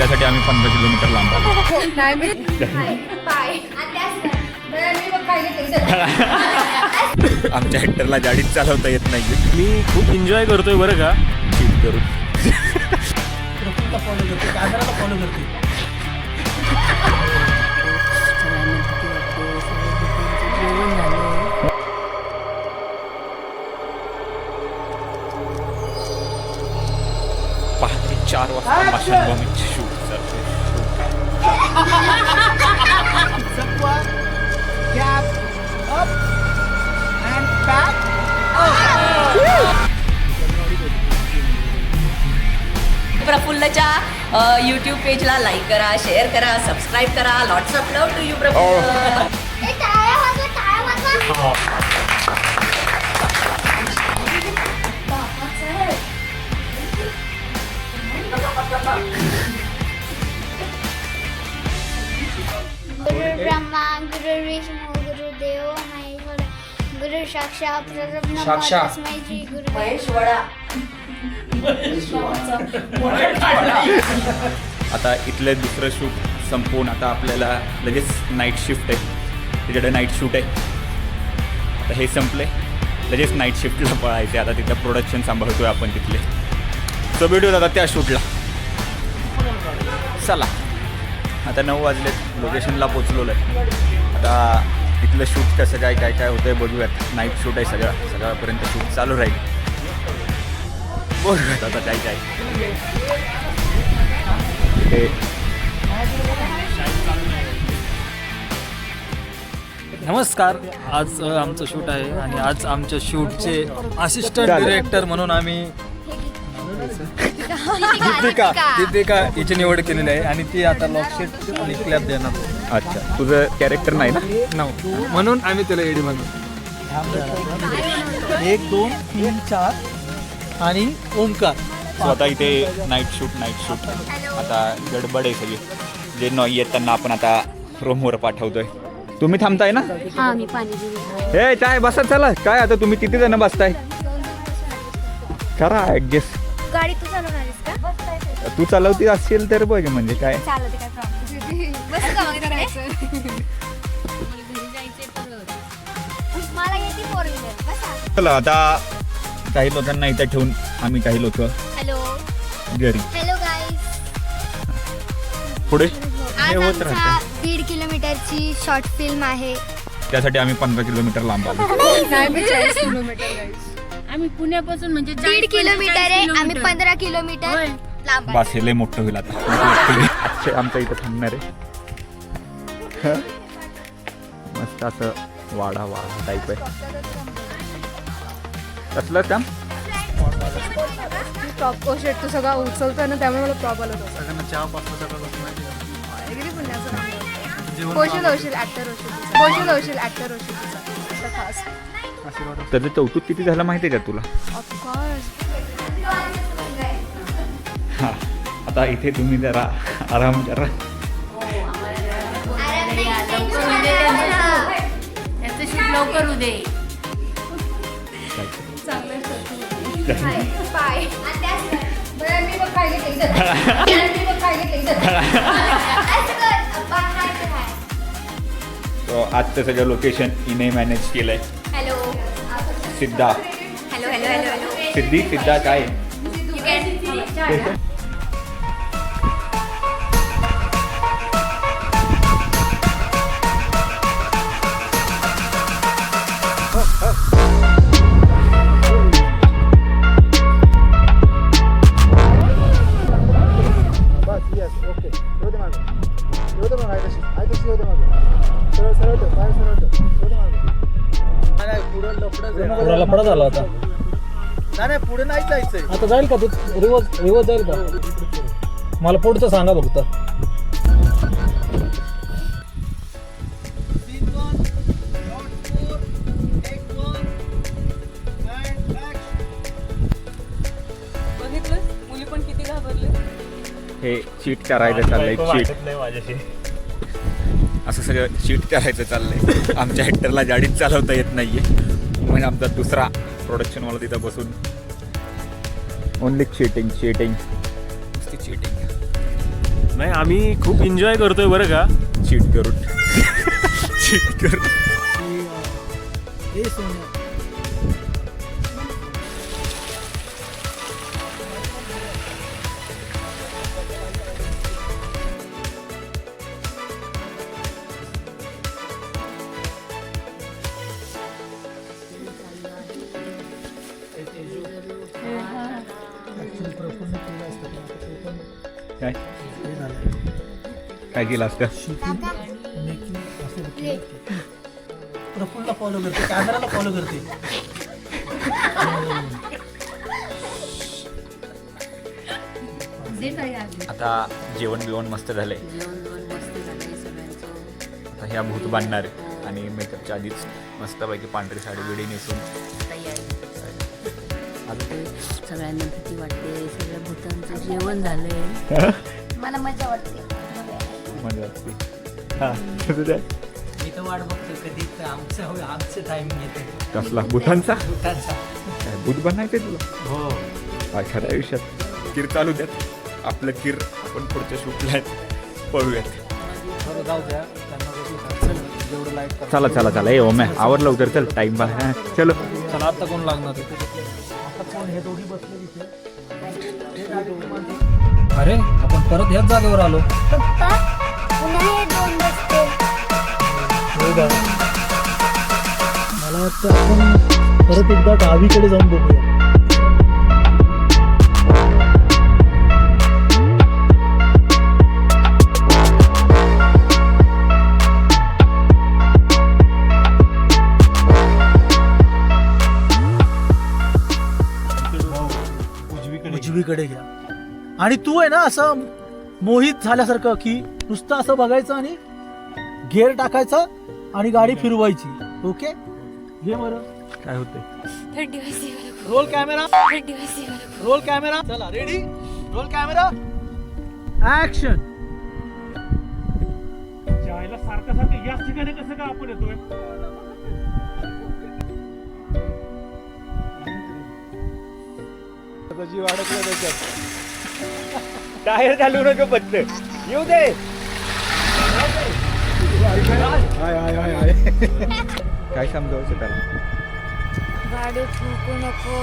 त्यासाठी आम्ही 15 किलोमीटर लांब आलो. आमच्या हेक्टरला गाडीच चालवता येत नाही. मी खूप एन्जॉय करतोय बरं का. चीट करू. पहाटे 4 वाजता माशांबॉम्बचे शूट चालते. प्रफुल्लच्या यूट्यूब पेजला लाईक करा, शेअर करा, सबस्क्राईब करा. Lots of love to you Praful. गुरु ब्रह्मा गुरु विष्णू गुरु देव महेश्वर गुरु साक्षात परब्रह्म तस्मै श्री गुरु महेश वडा. आता इथलं दुसरं शूट संपवून आता आपल्याला लगेच नाईट शिफ्ट आहे. तिकडे नाईट शूट आहे. आता हे संपले लगेच नाईट शिफ्टला पळायचे. आता तिथं प्रोडक्शन सांभाळतोय आपण तिथले. तो व्हिडिओ आता त्या शूटला. चला आता 9 वाजलेत. लोकेशनला पोचलेलो आहे. आता इथलं शूट कसं काय काय काय होतं आहे बघूयात. नाईट शूट आहे सगळ्यापर्यंत शूट चालू राहील. बघूयात आता काय काय. नमस्कार. आज आमचं शूट आहे आणि आज आमच्या शूटचे असिस्टंट डिरेक्टर म्हणून आम्ही दीपिका हिची निवड केलेली आहे आणि ती आता लॉकशीट आणि क्लॅप देणार. अच्छा तुझं कॅरेक्टर नाही ना. म्हणून आम्ही त्याला एडी म्हणतो. 1 2 3 4 आणि ओमकार. सो आता इथे नाईट शूट आता गडबड आहे सगळी. जे न येत त्यांना आपण आता रूमवर पाठवतोय. तुम्ही थांबताय ना. हा मी पाणी हे काय बसा. चला काय आता तुम्ही किती जण बसताय करा ऍडजस्ट. गाडी तू चालवणार आहेस का? तू चालवती असेल तर बघ म्हणजे काय. चालवते काय प्रॉब्लेम. बस का मग करायचं. मला येते 4 व्हीलर बसा. चला आता काही लोकांना इथे ठेवून आम्ही काही लोक हॅलो घरी. Hello guys. पुढे आज होत आमचा राहतं. 1.5 किलोमीटरची शॉर्ट फिल्म आहे. त्यासाठी आम्ही 15 किलोमीटर लांब आलो. आम्ही पुण्यापासून म्हणजे 1.5 किलोमीटर आहे. आम्ही 15 किलोमीटर लांब आहे. बस हे लय मोठं होईल आता. अच्छा आमच्या इथं थांबणार आहे. मस्त असं वाडा टाईप आहे. कसलं काम टॉप शेट तो सगळा उचलतोय ना त्यामुळे मला प्रॉप आला होता. सगळ्यांना चहा पाचला अगदी पुण्याचं होशील ऍक्टर होशील असं खास. त्याचं कौतुक किती झालं माहिती आहे का तुला. ऑफकोर्स. हां आता इथे तुम्ही जरा आराम करा. त्याचं शूट लवकर उदे. तो आजचं सगळं लोकेशन हिने मॅनेज केलंय. हॅलो सिद्धा हॅलो हॅलो हॅलो हॅलो. सिद्धा काय लफडा झाला होता. नाही पुढे नाही जायचंय. आता जाईल का तू रिवर्स जाईल का. मला पुढचं सांगा फक्त. बघितलं मुली पण किती घाबरले. हे चीट करायचं चाललंय. चीट असं सगळं चीट करायचं चाललंय. आमच्या हेक्टरला गाडीच चालवता येत नाहीये. म्हणजे आमचा दुसरा प्रोडक्शनवाला तिथं बसून ओनली चीटिंग. नाही आम्ही खूप एन्जॉय करतोय बरं का. चीट करून चीट करून काय काय केलं असतं? प्रफुल्लला फॉलो करते, कॅमेराला फॉलो करते. आता जेवण बिवण मस्त झालंय. आता ह्या भूत बांधणार आहे आणि मेकअपच्या आधीच मस्तपैकी पांढरी साडी बिडी नेसून सगळ्यांना भीती वाटते. सगळ्या भूतांचं जेवण झालंय. मला मजा वाटते. मजा वाटते. हा तुझ्या मी तर वाट बघतो कधी आमचं टाइमिंग येते. कसला भूतांचा भूतांचा काय भूत बनायचंय तुला? हो. काय खरं आयुष्यात किर चालू द्यात. आपलं किर आपण पुढच्या शूटला पळूयात. बरं जाऊ द्या. त्यांना चल जेवढं लाईट कर. चला चला चला ये ओम्या आवर लवकर चल टाइम पास. हा चलो चला आता कोण लागणार आहे? अरे आपण परत ह्याच जागेवर आलो. पप्पा पुन्हा हे 2 बसते. मला वाटतं आपण परत एकदा गावीकडे जाऊन बघूया. उजवीकडे घ्या. आणि तू आहे ना असं मोहित झाल्यासारखं की नुसतं असं बघायचं आणि गेअर टाकायचा आणि गाडी फिरवायची. ओके घे बरं. काय होतंय? थंडी वाजते मला. Roll camera. थंडी वाजते मला. Roll camera. चला रेडी. Roll camera. ऍक्शन. जायला सारखं सारखं याच ठिकाणी कसं काय आपण येतोय? जीव अडकला त्याच्यात. टायर चालू नको पत्त येऊ दे. काय समजावचं त्याला? गाडी ठोकू नको.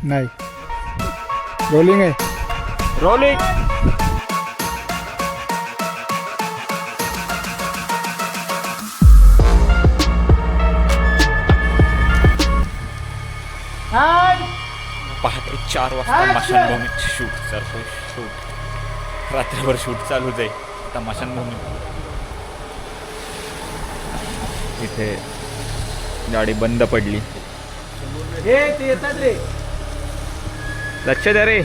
नाही रोलिंग आहे. रोलिंग. पहाटे 4 वाजता मशानभूमीत शूट सर. शूट रात्रभर शूट चालूच आहे. आता मशानभूमी इथे गाडी बंद पडली. हे ते येतात रे. लक्ष द्या रे.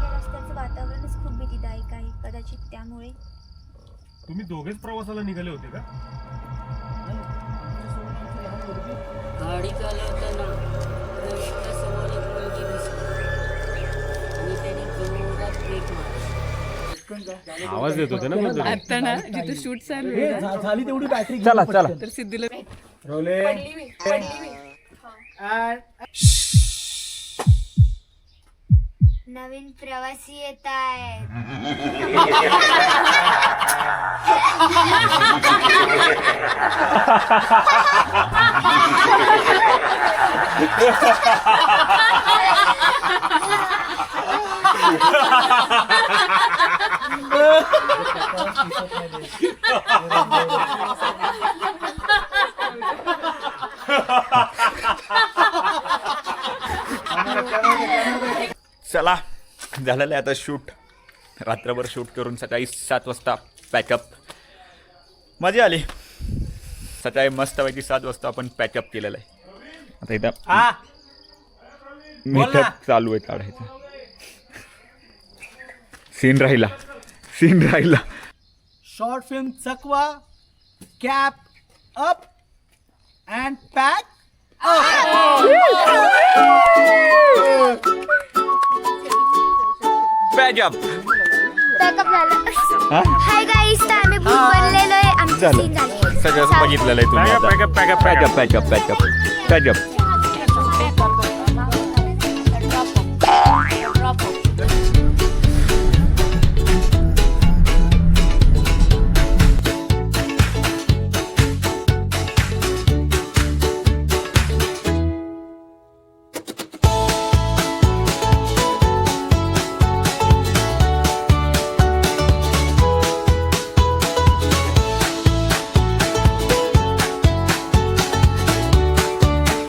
रस्त्याचं वातावरणच खूप भीतीदायक आहे. कदाचित त्यामुळे तुम्ही दोघेच प्रवासाला निघाले होते का? गाडी चालवताना रवीच्या समोर एक मुलगी दिसली आणि त्याने जोरात ब्रेक मारला. आवाज देत होते ना कोणतरी? आता ना जिथे शूट चालू हे आहे ना, झाली तेवढी बॅटरी. चला चला. तर सिद्धीला नवीन प्रवासी येत आहेत. चला झालेलं आहे आता शूट. रात्रभर शूट करून सकाळी 7 वाजता पॅकअप. मजा आली. सकाळी मस्तपैकी 7 वाजता आपण पॅकअप केलेलं आहे. आता इथं मेकअप चालू आहे काढायचं. सीन राहिला. Short film Chakwa. Cap up and pack pack up. Pack up झालं. हाय गाईस, तर आम्ही भूत बनलेलो आहे. आमचं झालं. सीन झालं. सगळं बघितलेलं आहे तुम्ही. Pack up pack up pack up pack up. गजब.